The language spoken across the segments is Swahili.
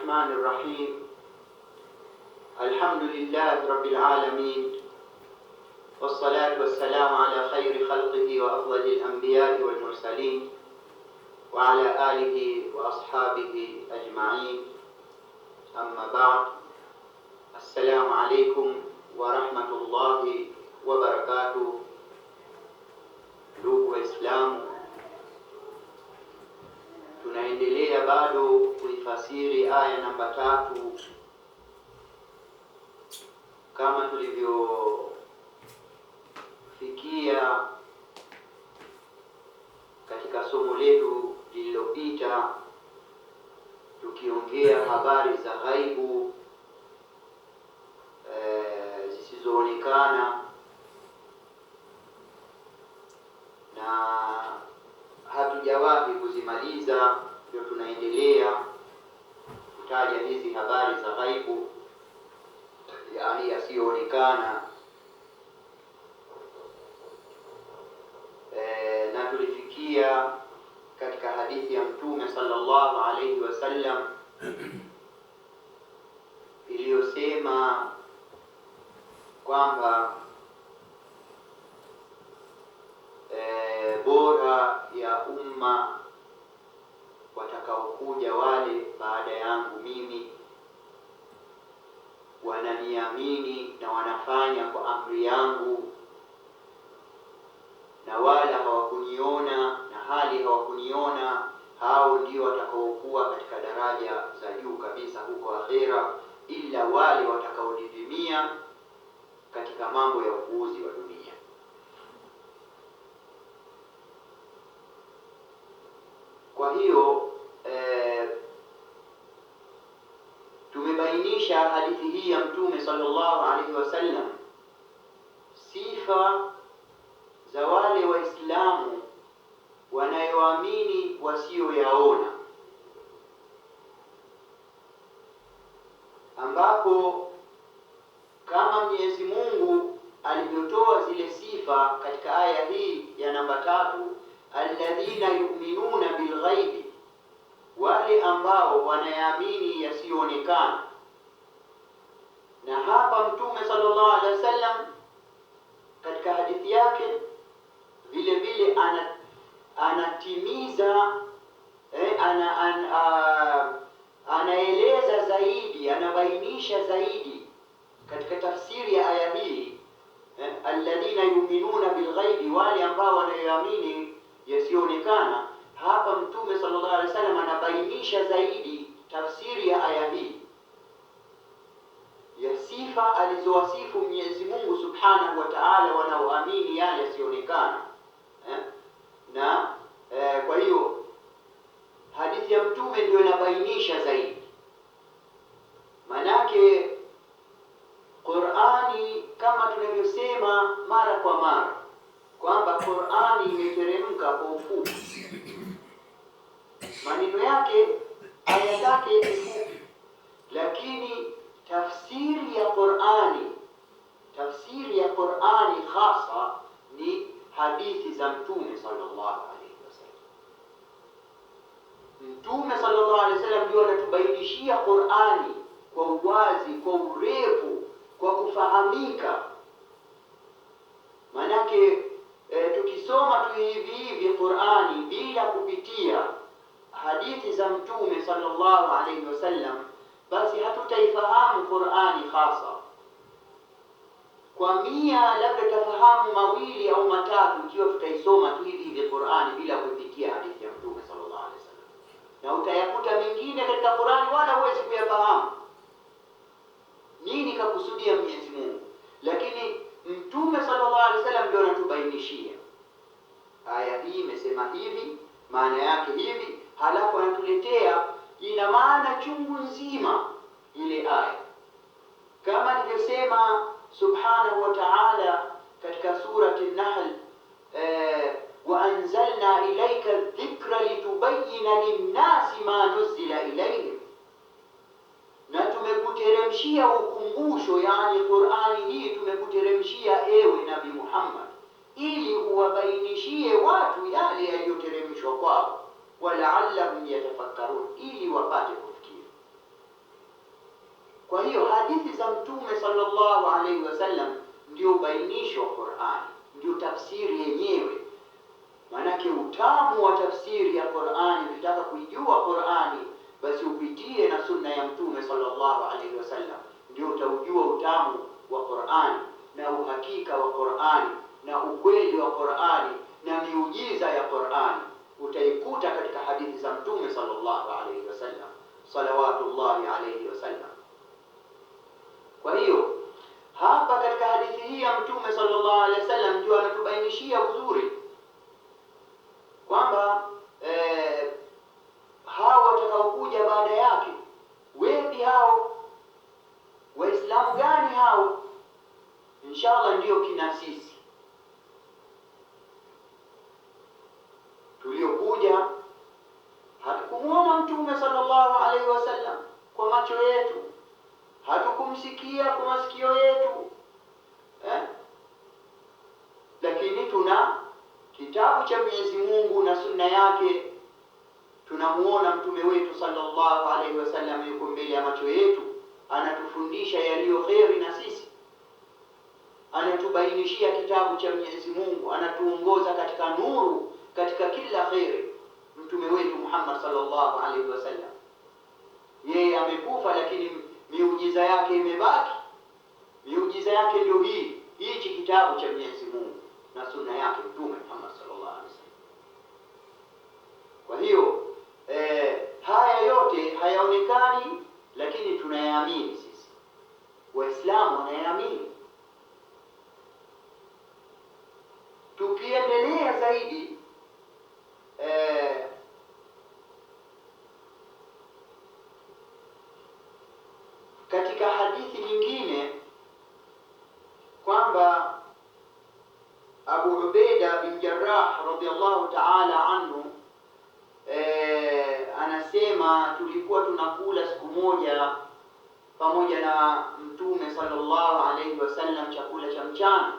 الرحمن الرحيم. الحمد لله رب العالمين، والصلاة والسلام على خير خلقه وأفضل الأنبياء والمرسلين وعلى آله وأصحابه أجمعين. أما بعد، السلام عليكم ورحمة الله وبركاته. Ndugu Waislamu, tunaendelea bado kuifasiri aya namba 3 kama tulivyofikia katika somo letu lililopita, tukiongea habari za ghaibu zisizoonekana, na hatujawahi kuzimaliza. Ndio tunaendelea kutaja hizi habari za ghaibu, yani yasiyoonekana, na tulifikia katika hadithi ya Mtume sallallahu alayhi wasallam iliyosema kwamba bora ya umma watakaokuja wale baada yangu mimi, wananiamini na wanafanya kwa amri yangu, na wala hawakuniona na hali hawakuniona, hao ndio watakaokuwa katika daraja za juu kabisa huko akhera, ila wale watakaodidimia katika mambo ya upuuzi wa dunia. Kwa hiyo tumebainisha hadithi hii ya Mtume sallallahu alaihi wasallam, sifa za wale Waislamu wanayoamini wasioyaona, ambapo kama Mwenyezi Mungu alivyotoa zile sifa katika aya hii ya namba 3, alladhina yu'minuna bilghaibi, wale ambao wanayaamini yasiyoonekana. Na hapa Mtume sallallahu alaihi wasallam katika hadithi yake vile vile anatimiza anaeleza zaidi, anabainisha zaidi katika tafsiri ya aya hii, alladhina yu'minuna bilghaibi, wale ambao wanayaamini yasiyoonekana. Hapa Mtume sallallahu alaihi wasallam anabainisha zaidi tafsiri ya aya hii ya sifa alizowasifu Mwenyezi Mungu Subhanahu wa Ta'ala wanaoamini yale yasiyoonekana. Kwa hiyo hadithi ya Mtume ndio inabainisha zaidi. Manake Qur'ani, kama tunavyosema mara kwa mara kwamba Qur'ani imeteremka kwa ufupi, maneno yake, aya zake ni fupi, lakini tafsiri ya Qur'ani hasa ni hadithi za Mtume sallallahu alaihi wasallam. Mtume sallallahu alaihi wasallam ndio anatubainishia Qur'ani kwa uwazi, kwa urefu, kwa kufahamika. Manake tukisoma tu hivi Qur'ani bila kupitia hadithi za Mtume sallallahu alaihi wasallam, basi hatutaifahamu Qur'ani hasa. Kwa 100 labda tafahamu 2 au 3 ikiwa tutaisoma tu hivi Qur'ani bila kupitia hadithi ya Mtume sallallahu alaihi wasallam, na utayakuta mengine katika Qur'ani wala huwezi kuyafahamu nini kakusudia Mwenyezi Mungu, lakini Mtume sallallahu alaihi wasallam ndio anatubainishia aya hii imesema hivi, maana yake hivi, halafu anatuletea ina maana chungu nzima ile aya, kama nilivyosema Subhanahu wa Ta'ala katika surati An-Nahl, wa anzalna ilayka adh-dhikra litubayyina lin-nasi ma nuzila ilayhim, na tumekuteremshia ukumbusho, yani Qur'ani hii tumekuteremshia ewe Nabii Muhammad, ili uwabainishie watu yale yaliyoteremshwa kwao, walaallahum yatafakkarun, ili wapate kufikiri. Kwa hiyo hadithi za Mtume sallallahu alaihi wasallam ndio ubainisho wa Qur'ani, ndio tafsiri yenyewe. Maanake utamu wa tafsiri ya Qur'ani, ukitaka kuijua Qur'ani basi upitie na sunna ya Mtume sallallahu alaihi wasallam, ndio utaujua utamu wa Qur'ani na uhakika wa Qur'ani na ukweli wa Qur'ani na miujiza ya Qur'ani utaikuta katika hadithi za Mtume sallallahu alaihi wasallam, salawatullahi alaihi wasallam. Kwa hiyo hapa katika hadithi hii ya Mtume sallallahu alaihi wasallam ndio anatubainishia uzuri kwamba hao watakaokuja baada yake, wepi hao, waislamu gani hao? Inshallah ndio kina sisi tuliokuja hatukumuona Mtume sallallahu alaihi wasallam kwa macho yetu, hatukumsikia kwa masikio yetu, lakini tuna kitabu cha Mwenyezi Mungu na sunna yake. Tunamuona mtume wetu sallallahu alaihi wasallam yuko mbele ya macho yetu, anatufundisha yaliyo kheri na sisi, anatubainishia kitabu cha Mwenyezi Mungu, anatuongoza katika nuru, katika kila kheri. Mtume wetu Muhammad sallallahu alaihi wasallam yeye amekufa, lakini miujiza yake imebaki. Miujiza yake ndio hichi kitabu cha Mwenyezi Mungu na sunna yake Mtume Muhammad sallallahu alaihi wasallam. Kwa hiyo haya yote hayaonekani, lakini tunayaamini sisi Waislamu, wanayaamini. Tukiendelea zaidi katika hadithi nyingine kwamba Abu Ubaida bin Jarrah radhiallahu ta'ala anhu anasema tulikuwa tunakula siku moja pamoja na Mtume sallallahu alaihi wasallam chakula cha mchana.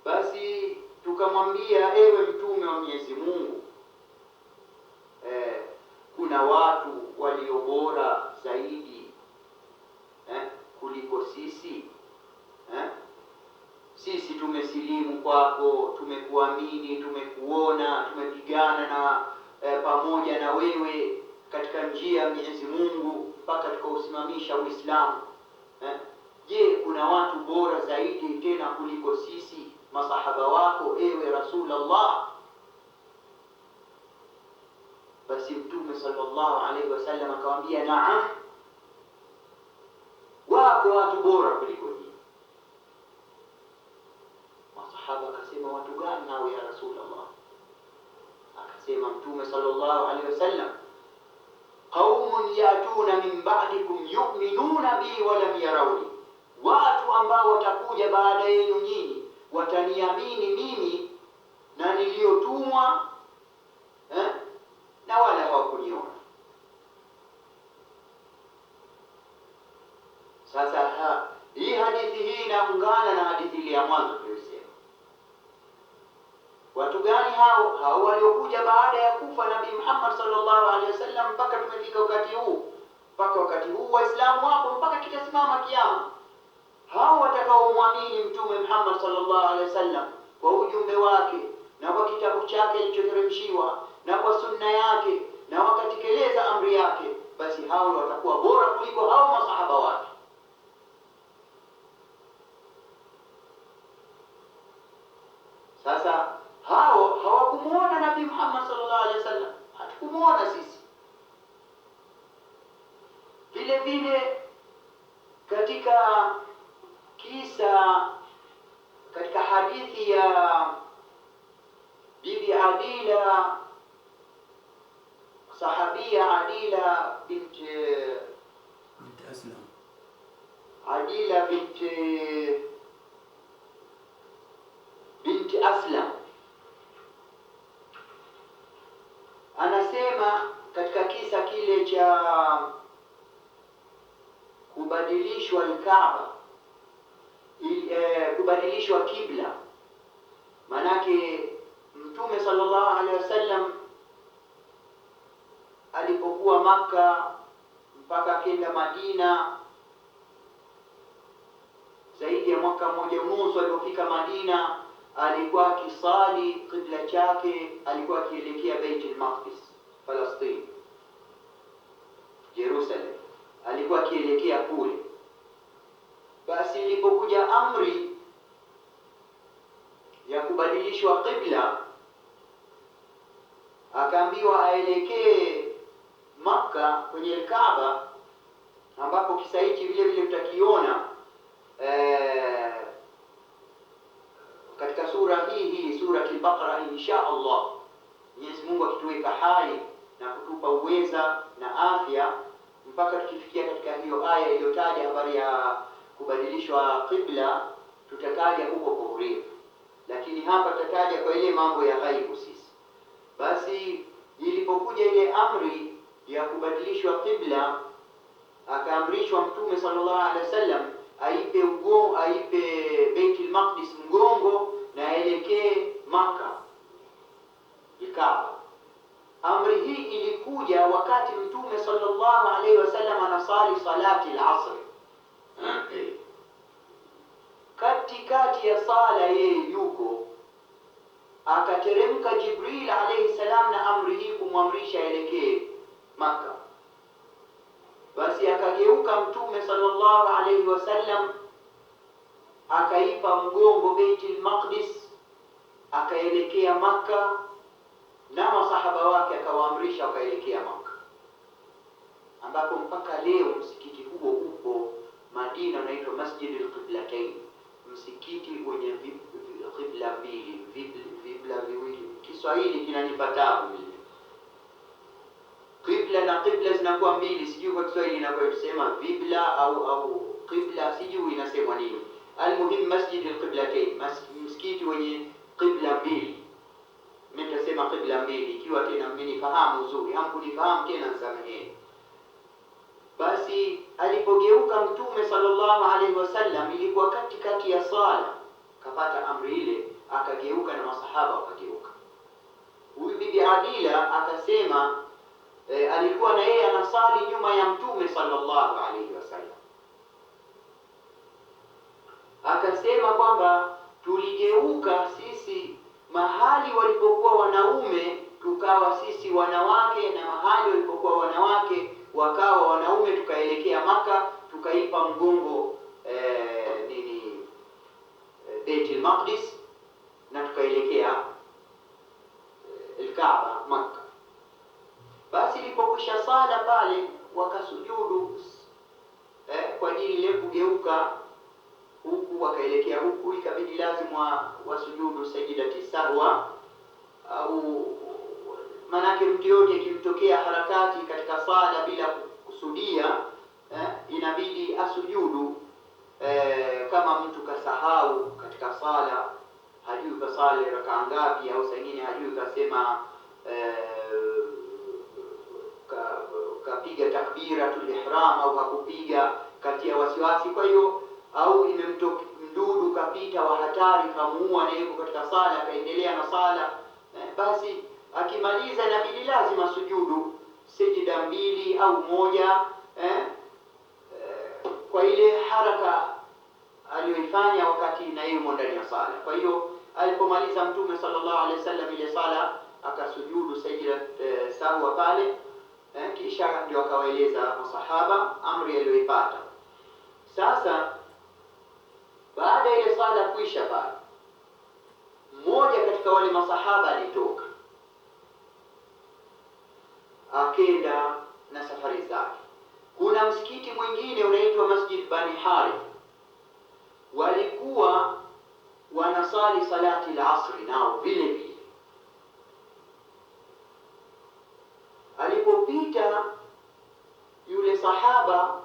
Basi tukamwambia, ewe Mtume wa Mwenyezi Mungu, kuna watu walio bora zaidi kuliko sisi. Sisi tumesilimu kwako, tumekuamini, tumekuona, tumepigana na pamoja na wewe katika njia ya Mwenyezi Mungu mpaka tukausimamisha Uislamu. Je, kuna watu bora zaidi tena kuliko sisi masahaba wako, ewe Rasulullah? Basi Mtume sallallahu alaihi wasallam akamwambia, naam, wako watu bora kuliko nyinyi. Masahaba akasema, watu gani hao ya Rasulullah? Akasema Mtume sallallahu alaihi wasallam, qaumun yatuna min ba'dikum yu'minuna bi wa lam yarawni, watu ambao watakuja baada yenu nyinyi wataniamini mimi na niliyotumwa na wala hawakuniona. Sasa hii hadithi hii inaungana na hadithi ile ya mwanzo tuliyosema. Watu gani hao? Hao waliokuja baada ya kufa Nabii Muhammad sallallahu alaihi wasallam mpaka tumefika wakati huu. Mpaka wakati huu Waislamu wapo mpaka kitasimama kiyama. Hao watakaomwamini Mtume Muhammad sallallahu alaihi wasallam kwa ujumbe wake na kwa kitabu chake kilichoteremshiwa na kwa sunna yake na wakatekeleza amri yake, basi hao watakuwa bora kuliko hao masahaba wake. Sasa hao hawakumuona Nabii Muhammad sallallahu alaihi wasallam, hatukumuona sisi. Vile vile katika kisa, katika hadithi ya Bibi Adila, sahabia Adila bint Aslam, Adila bint Aslam, anasema katika kisa kile cha kubadilishwa Kaaba, kubadilishwa kibla. Manake Mtume sallallahu alaihi wasallam alipokuwa Makka, mpaka akenda Madina zaidi ya mwaka mmoja unusu. Alipofika Madina alikuwa akisali, qibla chake alikuwa akielekea Baitul Maqdis, Palestine, Jerusalem, alikuwa akielekea kule. Basi ilipokuja amri ya kubadilishwa qibla, akaambiwa aelekee Makka kwenye Kaaba, ambapo kisa hichi vile vile tutakiona katika sura hii sura al-Baqara insha Allah. Mwenyezi Mungu akituweka hai na kutupa uweza na afya mpaka tukifikia katika hiyo aya iliyotaja habari ya kubadilishwa qibla, tutataja huko kwa urefu, lakini hapa tutataja kwa ile mambo ya ghaibu sisi. Basi ilipokuja ile amri ya kubadilishwa qibla, akaamrishwa Mtume sallallahu alaihi wasallam aipe Baitul Maqdis mgongo na aelekee Makka, Kaaba. Amri hii ilikuja wakati Mtume sallallahu alaihi wasallam anasali salati al-asr. Katikati ya sala yeye yuko, akateremka Jibril alayhi salam na amri hii kumwamrisha aelekee Makka. Basi akageuka Mtume sallallahu alayhi wasallam akaipa mgongo Baitul Maqdis, akaelekea Makka, na masahaba wake akawaamrisha wakaelekea Makka, ambapo mpaka leo msikiti huo upo Madina, unaitwa Masjid al-Qiblatain, msikiti wenye qibla mbili, vibla viwili. Kiswahili kinanipa taabu mimi. Qibla na qibla zinakuwa mbili, sijui kwa Kiswahili inakuwa kusema vibla au qibla, sijui inasemwa nini. Almuhim Masjid al-Qiblatain, msikiti wenye qibla mbili. Mimi nitasema qibla mbili, ikiwa tena mmenifahamu uzuri, hamkunifahamu tena nisameheni. Basi alipogeuka Mtume sallallahu alaihi wasallam, ilikuwa katikati ya sala, kapata amri ile, akageuka na masahaba wakageuka. Huyu Bibi Adila akasema alikuwa na yeye anasali nyuma ya Mtume sallallahu alaihi wasallam, akasema kwamba tuligeuka sisi mahali walipokuwa wanaume tukawa sisi wanawake, na mahali walipokuwa wanawake wakawa wanaume, tukaelekea Maka, tukaipa mgongo Baitul Maqdis na tukaelekea Kaaba Maka. Basi ilipokwisha sala pale wakasujudu kwa ajili ya kugeuka huku wakaelekea huku, ikabidi lazima wasujudu sajidati sahwa, au manake mtu yote ikimtokea harakati katika sala bila kusudia inabidi asujudu. Kama mtu kasahau katika sala, hajui kasali rakaa ngapi, au sengine hajui kasema kapiga takbiratul ihram au hakupiga, kati ya wasiwasi, kwa hiyo au imemtoka mdudu kapita wa hatari kamuua na yuko katika sala, akaendelea na sala, basi akimaliza inabidi lazima sujudu sijida mbili au moja kwa ile haraka aliyoifanya wakati na yumo ndani ya sala. Kwa hiyo alipomaliza Mtume sallallahu alaihi wasallam ile sala, akasujudu sajida sahwa pale, kisha ndio akawaeleza masahaba amri aliyoipata. Sasa baada ya ile sala kuisha pale, mmoja katika wale masahaba alitoka akenda na safari zake. Kuna msikiti mwingine unaitwa Masjid Bani Harith, walikuwa wanasali salati al-asri nao vile vile. Alipopita yule sahaba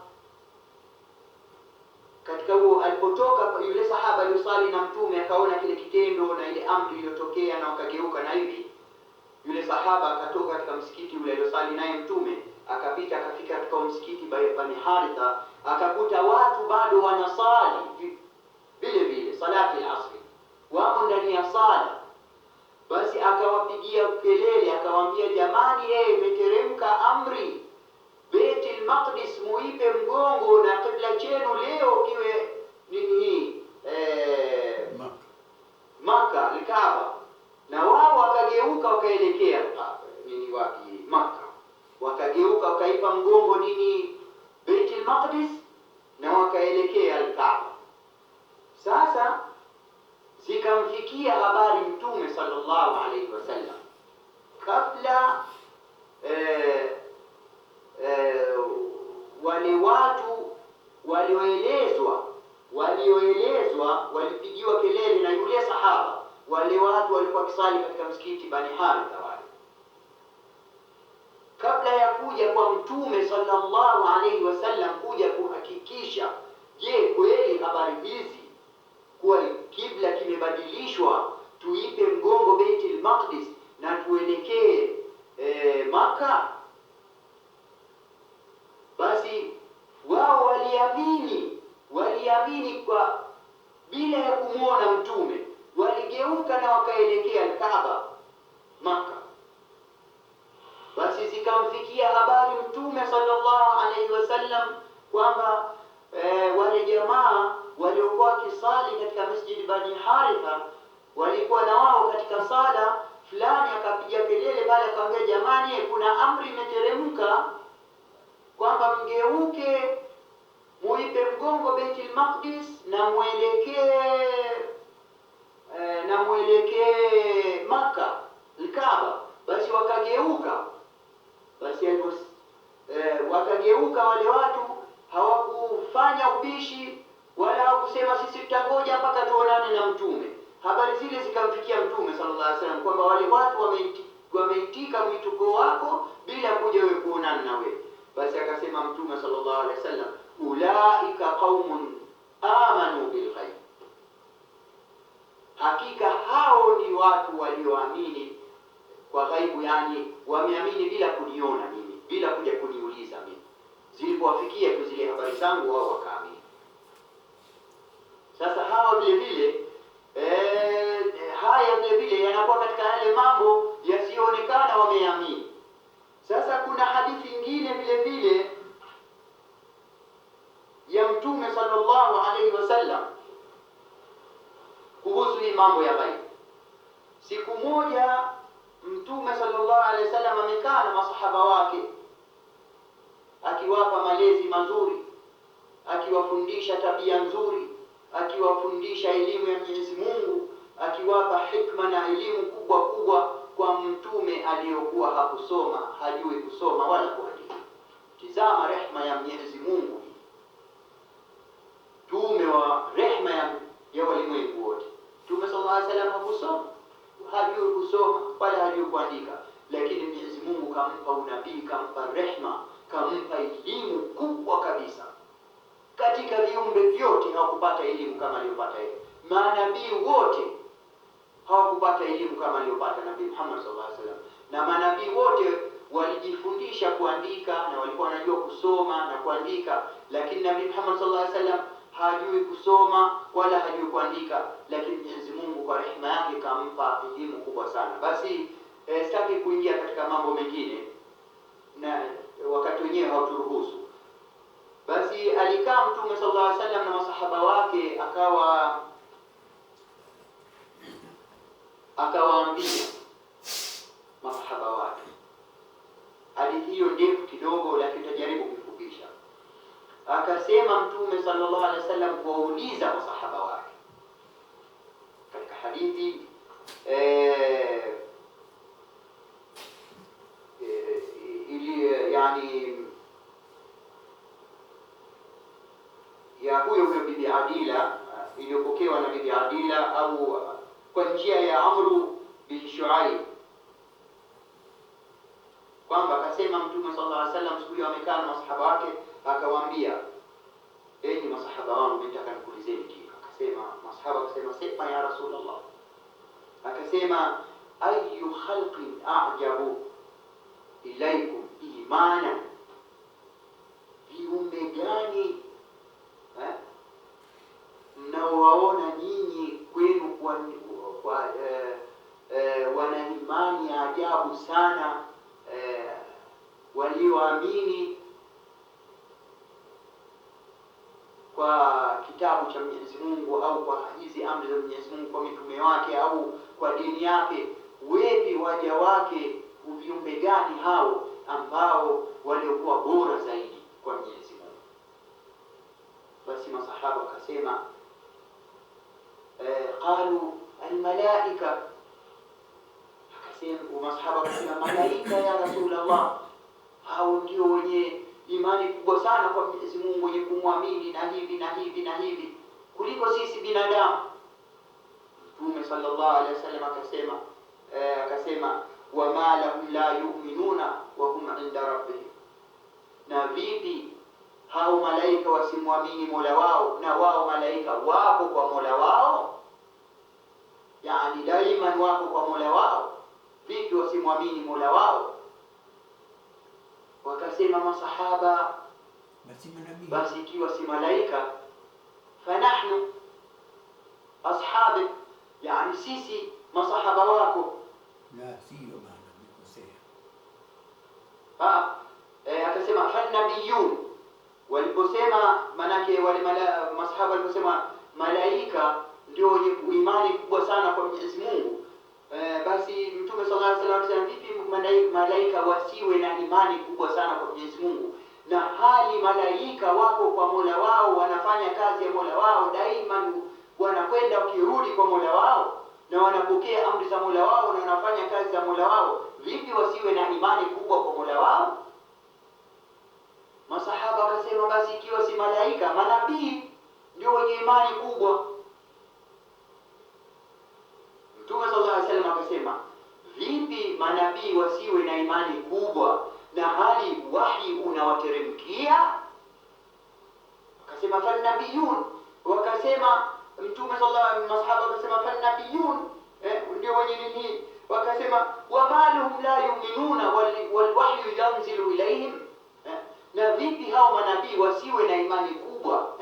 katika huo, alipotoka yule sahaba aliyosali na Mtume, akaona kile kitendo na ile amri iliyotokea na wakageuka na hivi, yule sahaba akatoka katika msikiti ule aliyosali naye Mtume, akapita akafika katika msikiti Bani Haritha, akakuta watu bado wanasali vile vile salati al-asri, wamo ndani ya sala. Basi akawapigia kelele, akawaambia, jamani, imeteremka amri Baitul Maqdis wakaipa mgongo nini Baitul Maqdis na wakaelekea Al-Kaaba. Sasa zikamfikia habari Mtume sallallahu alaihi wasallam kabla wale watu walioelezwa walipigiwa kelele na yule sahaba. Wale watu walikuwa kisali katika msikiti Bani Haritha wale, kabla ya kuja kwa Mtume sallallahu alaihi wasallam kuja kuhakikisha, je, kweli habari hizi kuwa kibla kimebadilishwa, tuipe mgongo Baitul Maqdis na tuelekee Maka. Basi wao waliamini kwa bila ya kumwona Mtume, waligeuka na wakaelekea Kaaba Maka. Basi zikamfikia habari Mtume sallallahu alaihi wasallam kwamba wale jamaa waliokuwa wakisali katika Masjid Bani Haritha walikuwa na wao katika sala fulani, akapiga kelele pale akamwambia, jamani, kuna amri imeteremka kwamba mgeuke muipe mgongo Baitul Maqdis na mwelekee Maka Al-Kaaba. Basi wakageuka. Basi wakageuka wale watu, hawakufanya ubishi wala hawakusema sisi tutangoja mpaka tuonane na Mtume. Habari zile zikamfikia Mtume sallallahu alaihi wasallam kwamba wale watu wameitika mwituko wako bila kuja wewe kuonana na wewe. Basi akasema Mtume sallallahu alaihi wasallam, ulaika qaumun amanu bil ghaib, hakika hao ni watu walioamini kwa ghaibu, yani wameamini bila kuniona mimi, bila kuja kuniuliza mimi. Zilipowafikia tu zile habari zangu, wao wakaamini. Sasa hawa vile vile haya vile vile yanakuwa katika yale mambo yasiyoonekana, wameamini. Sasa kuna hadithi nyingine vile vile ya Mtume sallallahu alaihi wasallam kuhusu hii mambo ya ghaib. Siku moja Mtume sallallahu alaihi wasallam amekaa na masahaba wake akiwapa malezi mazuri, akiwafundisha tabia nzuri, akiwafundisha elimu ya Mwenyezi Mungu, akiwapa hikma na elimu kubwa kubwa kwa mtume aliyokuwa hakusoma, hajui kusoma wala kuandika. Tizama rehma ya Mwenyezi Mungu, mtume wa rehma ya walimwengu wote. Mtume sallallahu alaihi wasallam hakusoma, hajui kusoma wala hajui kuandika, lakini Mwenyezi Mungu kampa unabii, kampa rehma, kampa elimu kubwa kabisa. Katika viumbe vyote hawakupata elimu kama aliyopata yeye. Manabii wote hawakupata elimu kama aliyopata Nabii Muhammad sallallahu alaihi wasallam. Na manabii wote walijifundisha kuandika na walikuwa wanajua kusoma na kuandika, lakini Nabii Muhammad sallallahu alaihi wasallam hajui kusoma wala hajui kuandika, lakini Mwenyezi Mungu kwa rehema yake kampa elimu kubwa sana. Basi sitaki kuingia katika mambo mengine na wakati wenyewe hauturuhusu. Basi alikaa Mtume sallallahu alaihi wasallam na masahaba wake, akawaambia masahaba wake. Hadithi hiyo ndefu kidogo, lakini tutajaribu kufupisha. Akasema Mtume sallallahu alaihi wasallam kuwauliza masahaba wake katika hadithi ili yani ya huyo Bibi Adila, iliyopokewa na Bibi Adila au kwa njia ya Amru bin Shuaib, kwamba akasema Mtume sallallahu alaihi wasallam siku hiyo amekaa na masahaba wake, akawaambia, enyi masahaba wangu, nataka nikuulizeni kitu. Akasema masahaba, akasema sema ya Rasulullah. Akasema ayu khalqin a'jabu ilaikum imana, viumbe gani mnaowaona nyinyi kwenu kwa wana imani ya ajabu sana, walioamini kwa kitabu cha Mwenyezi Mungu au kwa hizi amri za Mwenyezi Mungu, kwa mitume wake au kwa dini yake? Wepi waja wake, viumbe gani hao ambao iliyokuwa bora zaidi kwa Mwenyezi Mungu. Basi masahaba wakasema qalu almalaika, akasema masahaba wakasema malaika ya Rasulullah, hao ndio wenye imani kubwa sana kwa Mwenyezi Mungu, wenye kumwamini na hivi na hivi na hivi kuliko sisi binadamu. Mtume sallallahu alaihi wasallam akasema wama lahum la yu'minuna wa hum inda rabbihim, na vipi hao malaika wasimwamini Mola wao na wao malaika wako kwa Mola wao, yani daima wako kwa Mola wao, vipi wasimwamini Mola wao? Wakasema masahaba basi ikiwa si malaika fanahnu ashabi, yani sisi masahaba wako. La sio maana nikosea. Akasema fanabiyun, waliposema manake wale masahaba waliposema malaika ndio wenye imani kubwa sana kwa Mwenyezi Mungu, basi Mtume sallallahu alaihi wasallam akasema vipi malaika wasiwe na imani kubwa sana kwa Mwenyezi Mungu, na hali malaika wako kwa Mola wao, wanafanya kazi ya Mola wao daima, wanakwenda wakirudi kwa Mola wao na wanapokea amri za Mola wao na wanafanya kazi za Mola wao, vipi wasiwe na imani kubwa kwa Mola wao? Masahaba wakasema basi ikiwa si malaika, manabii ndio wenye imani kubwa. Mtume sallallahu alaihi wasallam akasema vipi manabii wasiwe na imani kubwa na hali wahi unawateremkia? Akasema fanabiyun, wakasema Mtume sallallahu alaihi wasallam, masahaba wakasema fanabiyun ndio wenye nini? Wakasema wamaluhum la yu'minuna wal wahyu yanzilu ilayhim, na vipi hao manabii wasiwe na imani kubwa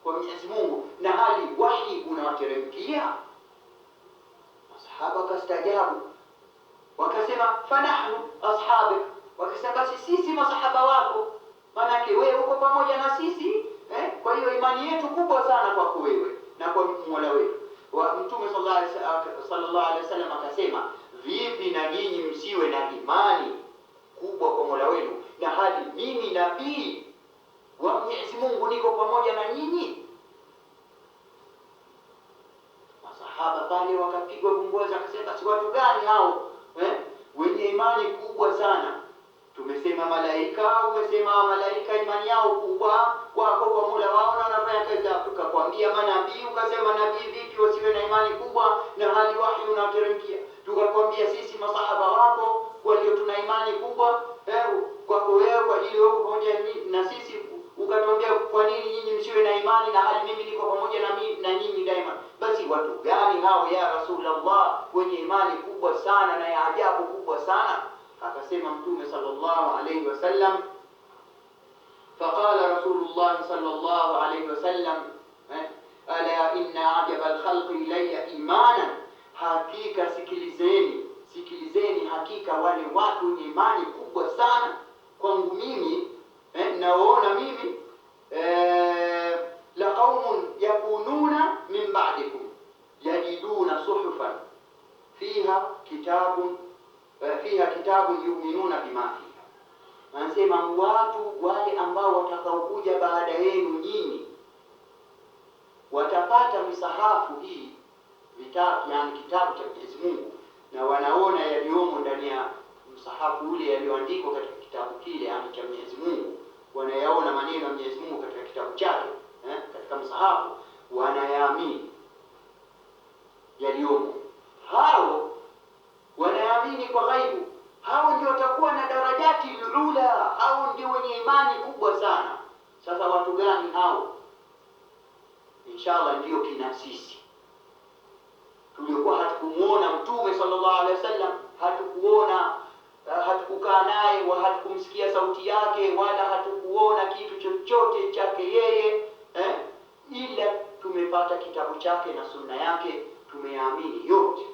kwa Mwenyezi Mungu na hali wahi unawateremkia? Masahaba wakastajabu, wakasema fanahnu ashabik, wakasema basi sisi masahaba wako, manake wewe uko pamoja na sisi kwa hiyo imani yetu kubwa sana kwako wewe na kwa Mola wetu. Mtume sallallahu alaihi wasallam akasema vipi na nyinyi msiwe na imani kubwa kwa Mola wenu na hali mimi nabii wa Mwenyezi Mungu niko pamoja na nyinyi? Masahaba pale wakapigwa bumbuazi, akasema si watu gani hao wenye imani kubwa sana? Tumesema malaika, umesema malaika imani yao kubwa wako kwa Mola wao na wanafanya kazi zao. Tukakwambia manabii, ukasema nabii vipi wasiwe na imani kubwa na hali wahi unateremkia? Tukakwambia sisi masahaba wako walio tuna imani kubwa kwako wewe, kwa ajili wewe pamoja na sisi, ukatuambia kwa nini nyinyi msiwe na imani na hali mimi niko pamoja na nyinyi daima? Basi watu gani hao ya Rasulullah wenye imani kubwa sana na ya ajabu kubwa sana? Akasema Mtume sallallahu alayhi wasallam, faqala Rasulullah sallallahu alayhi wasallam ala inna ajaba alkhalqi ilayya imanan, hakika sikilizeni hakika wale watu wenye imani kubwa sana kwangu mimi naona mimi la qaumun yakununa min ba'dikum yajiduna suhufan fiha kitabun yu'minuna bima fiha. Anasema watu wale ambao watakaokuja baada yenu nyinyi watapata misahafu hii, vitabu yani kitabu cha Mwenyezi Mungu, na wanaona yaliyomo ndani ya msahafu ule yaliyoandikwa katika kitabu kile yani cha Mwenyezi Mungu, wanayaona maneno ya Mwenyezi Mungu katika kitabu chake katika msahafu, wanayaamini yaliyomo. Hao wanaamini kwa ghaibu, hao ndio watakuwa na darajati ula, hao ndio wenye imani kubwa sana. Sasa watu gani hao? Inshallah ndio kina sisi tuliokuwa hatukumuona Mtume sallallahu alaihi wasallam, hatukukaa naye wala hatukumsikia sauti yake wala hatukuona kitu chochote chake yeye ila tumepata kitabu chake na sunna yake, tumeamini yote,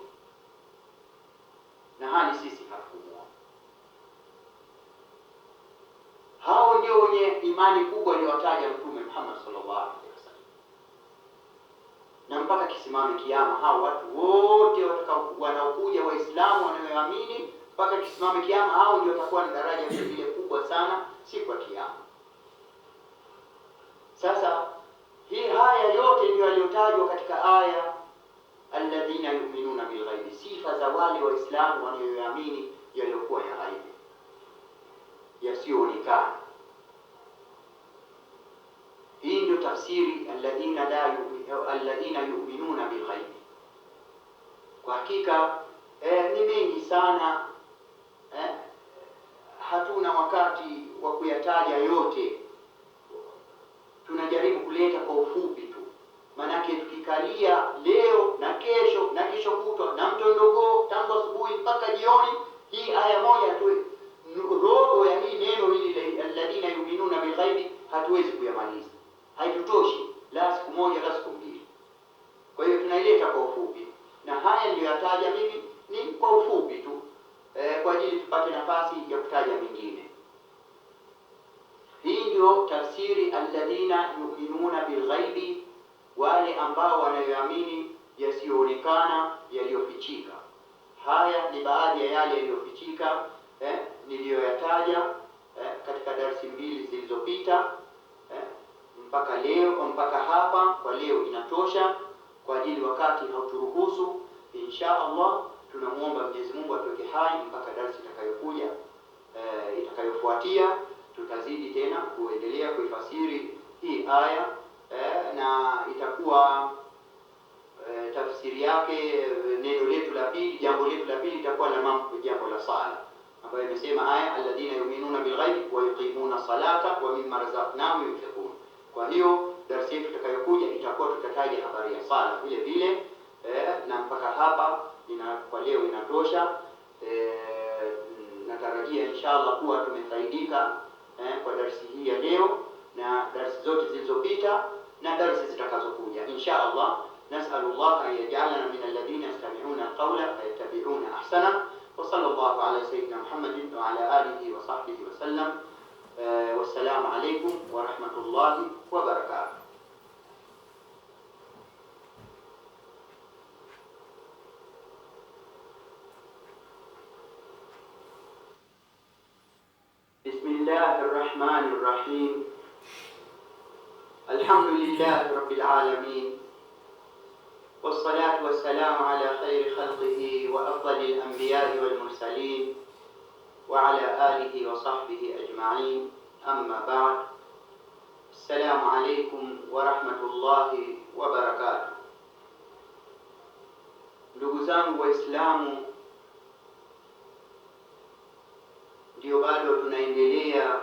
na hali sisi hatukumuona. Hao ndio wenye imani kubwa aliyotaja Mtume Muhammad sallallahu alaihi wasallam, na mpaka kisimame kiyama hao watu wote wanaokuja Waislamu wanaoamini mpaka kisimame kiyama, hao ndio watakuwa na daraja vile kubwa sana siku ya Kiyama. Sasa haya yote ndio yaliyotajwa katika aya alladhina yu'minuna bilghaibi, sifa za wale Waislamu wanaoamini yaliyokuwa ya ghaibi, yasiyoonekana. Hii ndio tafsiri alladhina yu'minuna bilghaibi. Kwa hakika ni mengi sana, hatuna wakati wa kuyataja yote, tunajaribu kuleta kwa ufupi tu. Manake tukikalia leo na kesho kutwa na mtondogoo tangu asubuhi mpaka jioni, hii aya moja tu, robo ya hii neno hili alladhina yu'minuna bilghaibi hatuwezi kuyamaliza, haitutoshi, la siku moja la siku mbili. Kwa hiyo tunaileta kwa ufupi, na haya ndio yataja mimi ni kwa ufupi tu, kwa ajili tupate nafasi ya kutaja mengine. Hii ndio tafsiri alladhina yu'minuna bilghaibi, wale ambao wanayoamini yasiyoonekana, yaliyofichika. Haya ni baadhi ya yale yaliyofichika niliyoyataja katika darsi mbili zilizopita, mpaka leo, mpaka hapa. Kwa leo inatosha, kwa ajili wakati hauturuhusu. Insha Allah tunamuomba Mwenyezi Mungu atuweke hai mpaka darsi itakayokuja, itakayofuatia. Tutazidi tena kuendelea kuifasiri hii aya, na itakuwa tafsiri yake neno letu la pili, jambo letu la pili itakuwa jambo la sala, ambayo imesema aya alladhina yu'minuna bilghaibi wa yuqimuna salata wa mimma razaqnahum yunfiqun. Kwa hiyo darasa yetu itakayokuja itakuwa tutataja habari ya sala vile vile, na mpaka hapa kwa leo inatosha. Natarajia inshallah kuwa tumefaidika kwa darsi hii ya leo na darsi zote zilizopita na darsi zitakazokuja inshallah. Nas'alullah an yaj'alana min alladhina yastami'una alqawla fayattabi'una ahsana. Wa sallallahu ala sayyidina Muhammadin wa ala alihi wa sahbihi wa sallam. Wassalamu alaykum wa rahmatullahi wa barakatuh. الله الرحمن الرحيم. الحمد لله رب العالمين، والصلاة والسلام على خير خلقه وأفضل الأنبياء والمرسلين وعلى آله وصحبه أجمعين. أما بعد، السلام عليكم ورحمة الله وبركاته. Ndugu zangu Waislamu, ndio bado tunaendelea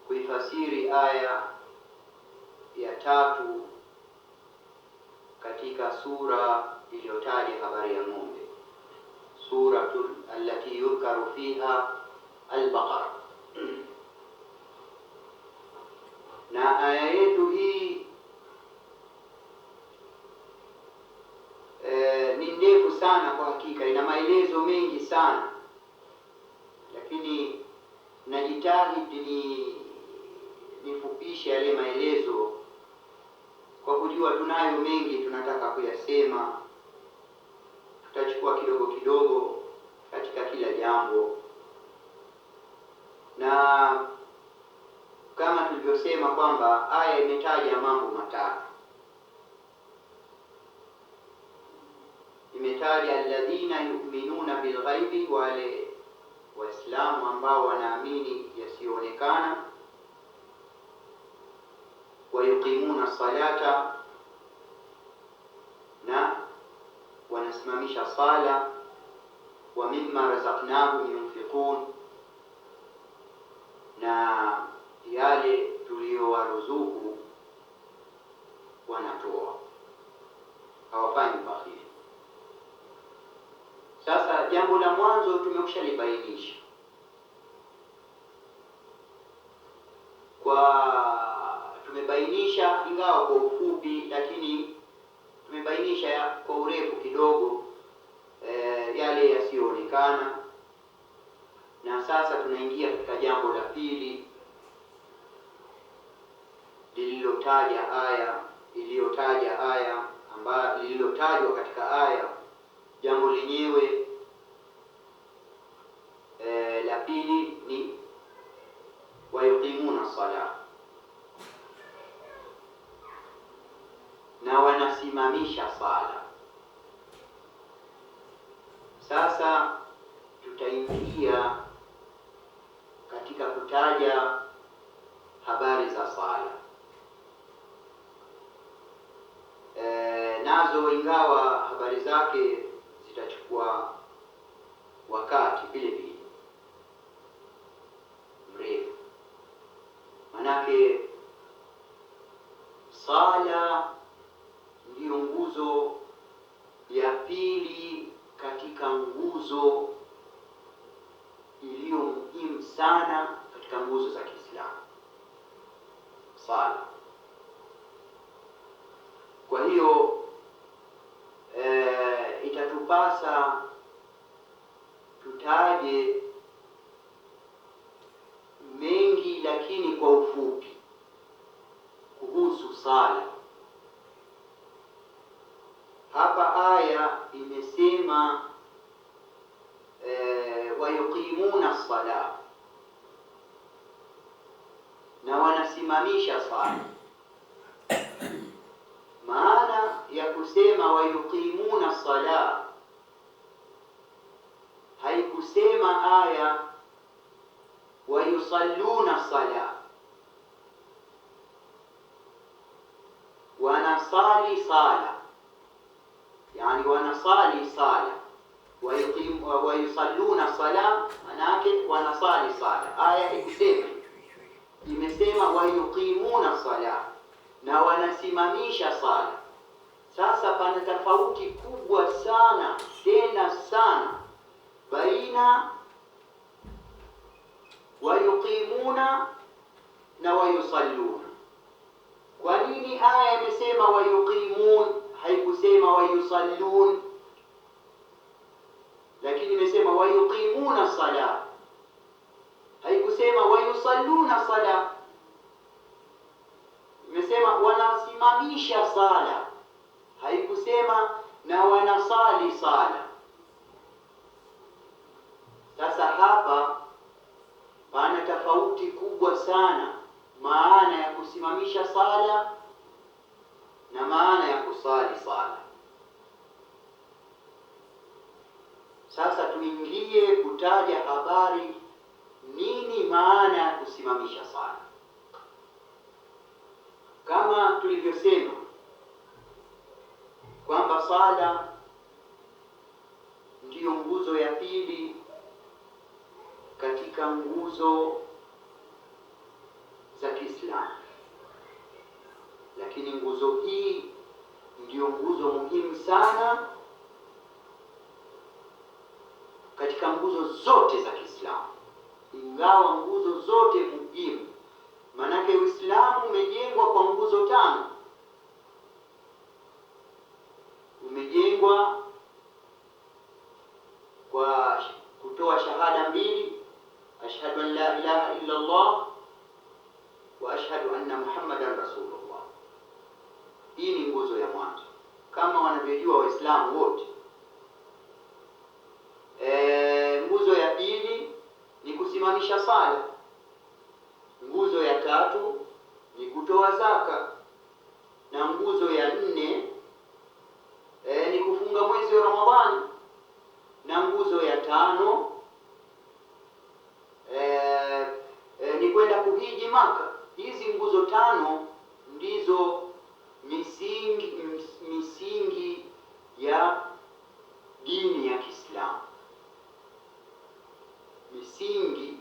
kuifasiri aya ya 3 katika sura iliyotaja habari ya ng'ombe, suratul allati yudhkaru fiha al-Baqara. Na aya yetu hii ni ndefu sana kwa hakika, ina maelezo mengi sana, lakini najitahidi nifupishe yale maelezo kwa kujua tunayo mengi tunataka kuyasema. Tutachukua kidogo kidogo katika kila jambo, na kama tulivyosema kwamba aya imetaja mambo matatu. Imetaja alladhina yu'minuna bilghaibi, wale Waislamu ambao wanaamini yasiyoonekana, wa yuqimuna salata, na wanasimamisha sala, wa mimma razaqnahum yunfiqun, na yale tuliyowaruzuku wanatoa, hawafanyi bakhili. Sasa jambo la mwanzo tumekushaliainisha tumebainisha ingawa kwa ufupi, lakini tumebainisha kwa urefu kidogo yale yasiyoonekana. Na sasa tunaingia katika jambo la pili lililotajwa katika aya. Jambo lenyewe la pili ni wayuqimuna sala, na wanasimamisha sala. Sasa tutaingia katika kutaja habari za sala. Nazo ingawa habari zake zitachukua wakati vile vile mrefu, manake sala ndiyo nguzo ya pili katika nguzo iliyo muhimu sana katika nguzo za Kiislamu, sala. Kwa hiyo itatupasa tutaje mengi, lakini kwa ufupi kuhusu sala. Hapa aya imesema wayuqimuna sala, na wanasimamisha sala. Maana ya kusema wayuqimuna sala, haikusema aya wayusalluna sala, wanasali sala, yani wanasali sala. Wayusalluna sala manake wanasali sala. Aya ikusema, imesema wayuqimuna sala, na wanasimamisha sala. Sasa pana tofauti kubwa sana, tena sana, baina wayuqimuna na wayusalluna. Kwa nini aya imesema wayuqimun, haikusema wayusallun, lakini imesema wayuqimuna sala, haikusema wayusalluna sala? Imesema wanasimamisha sala, haikusema na wanasali sala. Sasa hapa pana tofauti kubwa sana, maana ya kusimamisha sala na maana ya kusali sala. Sasa tuingie kutaja habari, nini maana ya kusimamisha sala. Kama tulivyosema kwamba sala ndiyo nguzo ya pili katika nguzo za Kiislamu, lakini nguzo hii ndiyo nguzo muhimu sana katika nguzo zote za Kiislamu, ingawa nguzo zote muhimu. Manake Uislamu umejengwa kwa nguzo tano. Umejengwa kwa kutoa shahada mbili, ashhadu an la ilaha illa Allah wa ashhadu anna Muhammadan Rasulullah. Hii ni nguzo ya mwanzo kama wanavyojua Waislamu wote. Nguzo ya pili ni kusimamisha sala. Nguzo ya tatu ni kutoa zaka, na nguzo ya nne ni kufunga mwezi wa Ramadhani, na nguzo ya tano ni kwenda kuhiji Maka. Hizi nguzo tano ndizo misingi ya dini ya Kiislamu. Misingi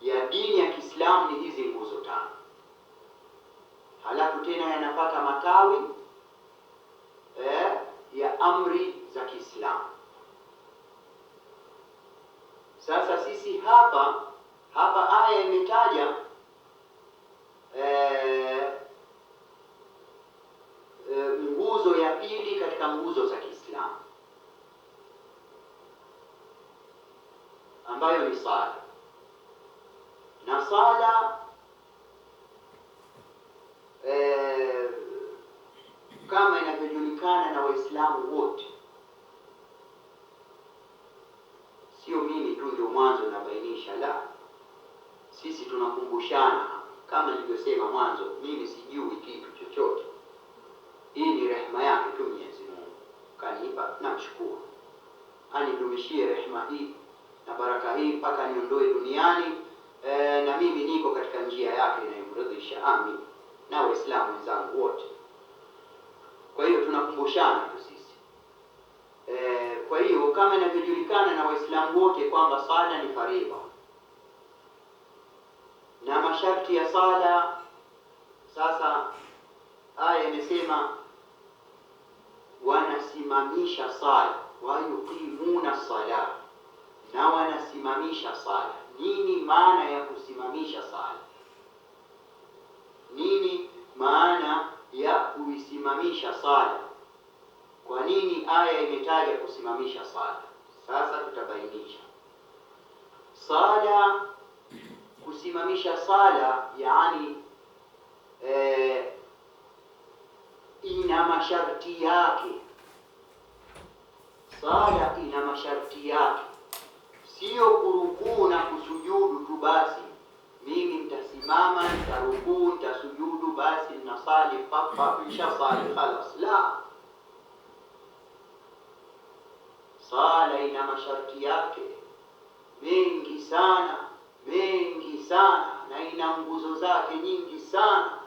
ya dini ya Kiislamu ni hizi nguzo tano. Halafu tena yanapata matawi ya amri za Kiislamu. Sasa sisi hapa aya imetaja nguzo ya pili katika nguzo za Kiislamu, ambayo ni sala. Na sala kama inavyojulikana na Waislamu wote, sio mimi tu ndio mwanzo nabainisha, la, tunakumbushana. Kama nilivyosema mwanzo, mimi sijui kitu chochote. Hii ni rehema yake tu Mwenyezi Mungu kanipa, namshukuru. Anidumishie rehema hii na baraka hii mpaka niondoe duniani, na mimi niko katika njia yake inayomridhisha. Amin. Na Waislamu wenzangu wote. Kwa hiyo tunakumbushana tu sisi. Kwa hiyo kama inavyojulikana na Waislamu wote kwamba sala ni faridha, na masharti ya sala, sasa aya imesema wanasimamisha sala, wayuqimuna sala, na wanasimamisha sala. Nini maana ya kusimamisha sala? Nini maana ya kuisimamisha sala? Kwa nini aya imetaja kusimamisha sala? Sasa tutabainisha. Sala, kusimamisha sala yani ina masharti yake. Sala ina masharti yake, sio kurukuu na kusujudu tu basi. Mimi nitasimama, nitarukuu, nitasujudu, basi ninasali papa kisha sali khalas. La, sala ina masharti yake mengi sana, mengi sana, na ina nguzo zake nyingi sana,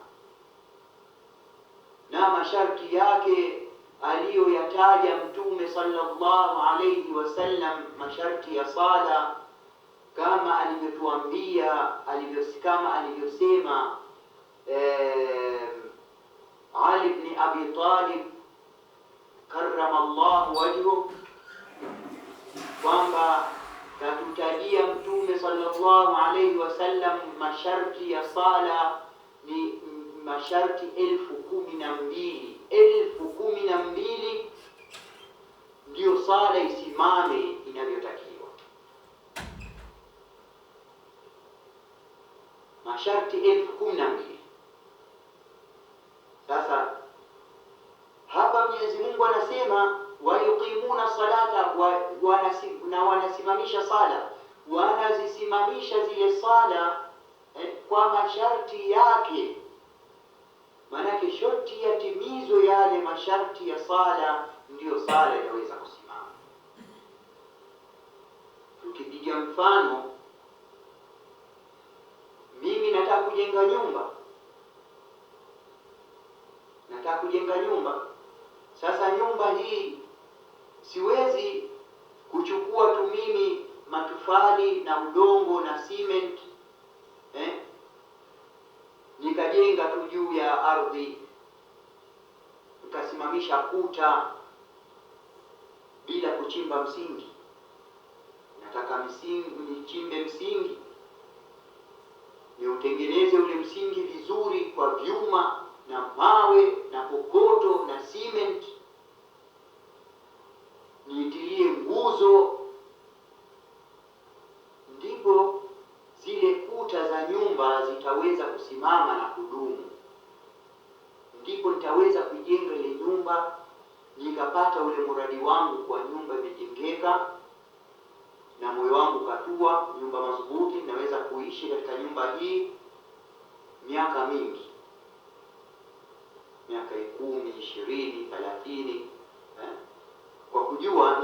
na masharti yake aliyoyataja Mtume sallallahu alayhi wasallam, masharti ya sala kama alivyotuambia, kama alivyosema Ali ibn Abi Talib karrama Allah wajhuhu, kwamba katutajia Mtume sallallahu alayhi wasallam masharti ya sala ni masharti 12,000. 12,000 ndio sala isimame inavyotakiwa. Masharti 12,000. Sasa hapa Mwenyezi Mungu anasema wayuqimuna salata, na wanasimamisha sala, wanazisimamisha zile sala kwa masharti yake. Maanake shoti yatimizo yale masharti ya sala, ndiyo sala inaweza kusimama. Tukipiga mfano, mimi nataka kujenga nyumba. Sasa nyumba hii siwezi kuchukua tu mimi matofali na udongo na cement nikajenga tu juu ya ardhi, nikasimamisha kuta bila kuchimba msingi. Nataka nichimbe msingi, niutengeneze ule msingi vizuri kwa vyuma na mawe na kokoto na cement, niitilie nguzo, ndipo zile kuta za nyumba zitaweza kusimama na kudumu. Ndipo nitaweza kujenga ile nyumba, nikapata ule mradi wangu kwa nyumba imejengeka na moyo wangu katua, nyumba madhubuti, naweza kuishi katika nyumba hii miaka mingi, miaka 10, 20, 30, kwa kujua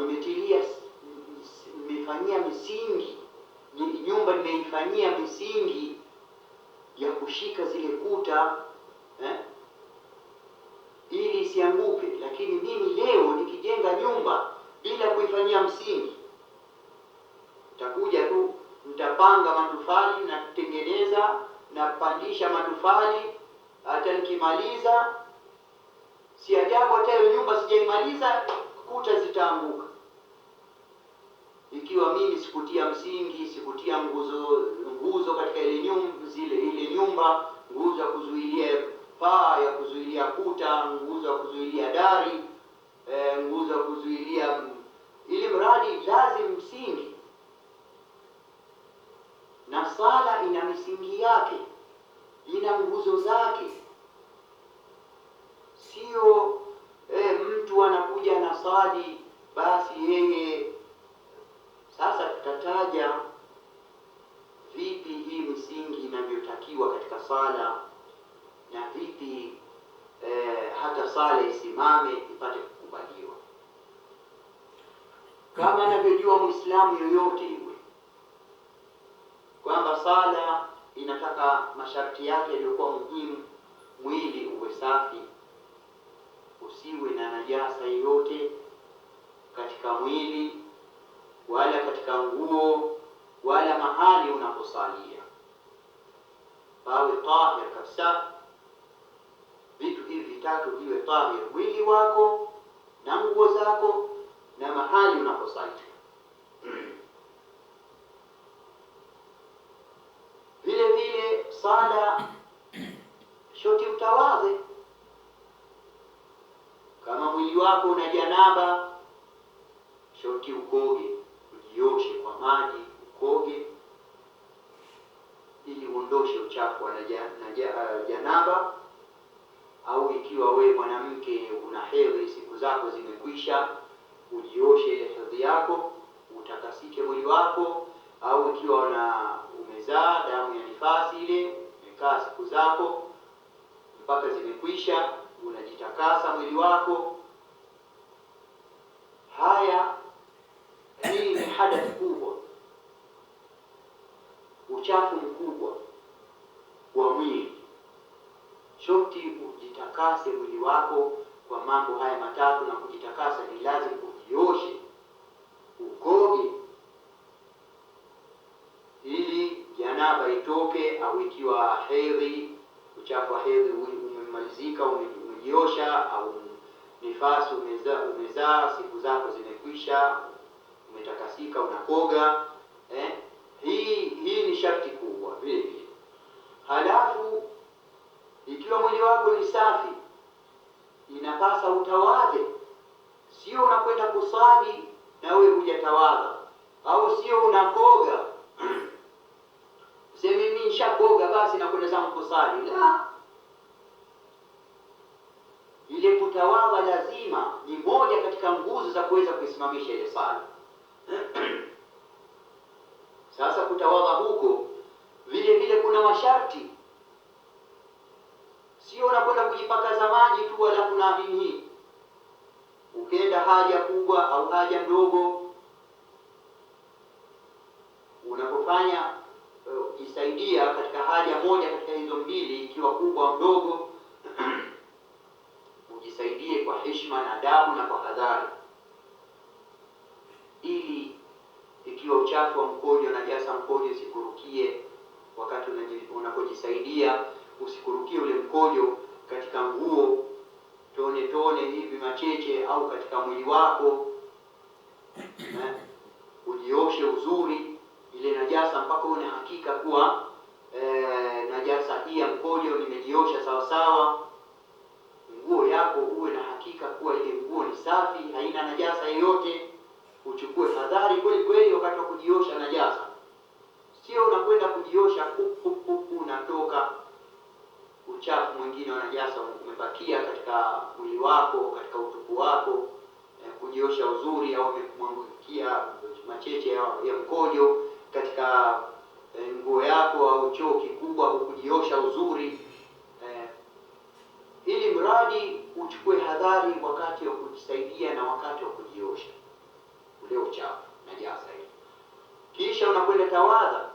nimefanyia misingi, nyumba nimeifanyia misingi ya kushika zile kuta ili isianguke. Lakini mimi leo nikijenga nyumba bila kuifanyia msingi, nitakuja tu nitapanga matofali na kutengeneza na kupandisha matofali, hata nikimaliza si ajabu hata hiyo nyumba sijaimaliza kuta zitaanguka, ikiwa mimi sikutia msingi, sikutia nguzo katika ile nyumba, nguzo ya kuzuilia paa, ya kuzuilia kuta, nguzo ya kuzuilia dari, nguzo ya kuzuilia, ili mradi lazim msingi. Na sala ina misingi yake, ina nguzo zake. Sio mtu anakuja na sali basi yeye. Sasa tutataja vipi hii misingi inavyo sala, na vipi hata sala isimame ipate kukubaliwa. Kama anavyojua Muislamu yoyote yule kwamba sala inataka masharti yake yaliyokuwa muhimu: mwili uwe safi, usiwe na najasa yoyote katika mwili wala katika nguo wala mahali unaposalia, pawe tahir kabisa. Vitu hivi vitatu viwe tahir: mwili wako na nguo zako na mahali unaposalia. Vile vile sala shoti utawadhe. Kama mwili wako una janaba, shoti ukoge, ujioshe kwa maji, ukoge ili uondoshe uchafu wa janaba. Au ikiwa wewe mwanamke una hedhi, siku zako zimekwisha, ujioshe ile hedhi yako, utakasike mwili wako. Au ikiwa umezaa damu ya nifasi, ile imekaa siku zako mpaka zimekwisha, unajitakasa mwili wako. Hii ni hadath kubwa, uchafu mkubwa wa mwili. Shoti ujitakase mwili wako kwa mambo haya matatu, na kujitakasa ni lazima ujioshe, ukoge ili janaba itoke. Au ikiwa hedhi, uchafu wa hedhi umemalizika, umejiosha, au nifasi umezaa, siku zako zimekwisha, umetakasika, unakoga. Hii ni sharti kubwa vile vile. Halafu ikiwa mwili wako ni safi, inapasa utawadhe. Sio unakwenda kusali na wewe hujatawadha, au sio unakoga sema mimi nishakoga basi nakwenda zangu kusali. La, ile kutawadha lazima ni moja katika nguzo za kuweza kuisimamisha ile sala. Sasa kutawadha huko vile vile kuna masharti. Sio unakwenda kujipakaza maji tu, wala kuna nini, ukenda haja kubwa au haja ndogo, unapofanya jisaidia katika haja moja katika hizo mbili, ikiwa kubwa au ndogo, ujisaidie kwa heshima na adabu na kwa hadhari, ili ikiwa uchafu wa mkojo na najasa mkojo usikurukie wakati unapojisaidia. Usikurukie ule mkojo katika nguo, tone tone hivi macheche, au katika mwili wako. Ujioshe uzuri ile najasa mpaka uone hakika kuwa najasa hii ya mkojo nimejiosha sawa sawa. Nguo yako uwe na hakika kuwa ile nguo ni safi, haina najasa yoyote. Uchukue hadhari kweli kweli wakati wa kujiosha najasa. Sio unakwenda kujiosha unatoka uchafu mwingine wa najasa umebakia katika mwili wako, katika utupu wako. Kujiosha uzuri, au umemwangukia macheche ya mkojo katika nguo yako au choo kikubwa, au kujiosha uzuri. Ili mradi uchukue hadhari wakati wa kujisaidia na wakati wa kujiosha ule uchafu najasa ile. Kisha unakwenda tawadha.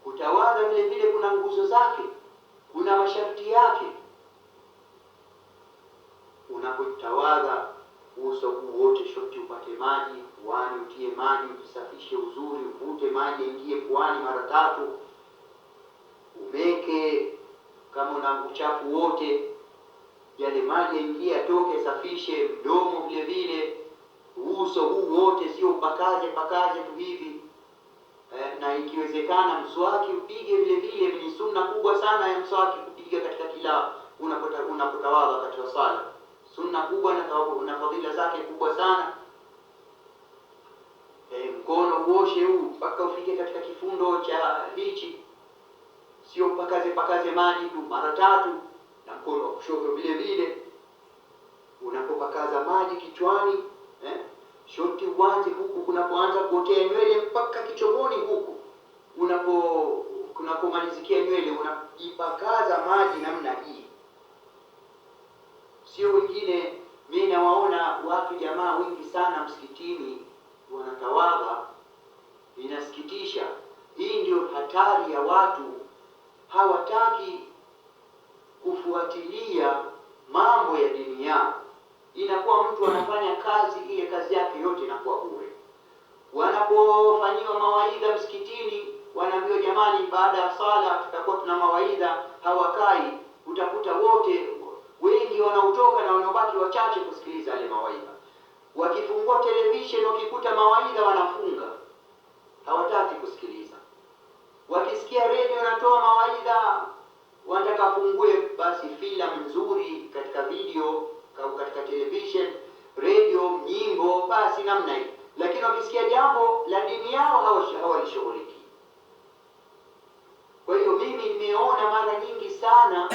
Kutawadha vile vile kuna nguzo zake, kuna masharti yake. Unapotawadha, uso wote shoti upate maji, puani utie maji, usafishe uzuri, uvute maji ingie puani mara 3, umeke kama una uchafu wote, yale maji ingie atoke, safishe mdomo vile vile, uso huu wote, sio pakaze tu hivi. Na ikiwezekana mswaki upige vile vile. Ni sunna kubwa sana ya mswaki kupiga katika kila unapotawadha katika sala. Sunna kubwa na fadhila zake kubwa sana. Mkono uoshe huu mpaka ufike katika kifundo cha hichi, sio pakaze maji tu mara 3. Na mkono wa kushoto vile vile unapopakaza maji kichwani, shoti uanze huku kunapoanza kuotea nywele mpaka kichogoni huku, unapomaliza unajimalizikia nywele, unajipakaza maji namna hii, sio wengine. Mimi nawaona watu jamaa wengi sana msikitini wanatawadha, inasikitisha. Hii ndio hatari ya watu, hawataki kufuatilia mambo ya dini yao. Inakuwa mtu anafanya kazi, ile kazi yake yote inakuwa bure. Wanapofanyiwa mawaidha msikitini, wanaambiwa jamani, baada ya sala tutakuwa tuna mawaidha, hawakai. Utakuta wote wengi wanaotoka na wanaobaki wachache kusikiliza yale mawaidha. Wakifungua television wakikuta mawaidha wanafunga, hawataki kusikiliza. Wakisikia redio wanatoa mawaidha, wanataka fungue basi filamu nzuri katika video, katika television, redio, nyimbo, basi namna hii. Lakini wakisikia jambo la dini yao hawalishughuliki. Kwa hiyo mimi nimeona mara nyingi sana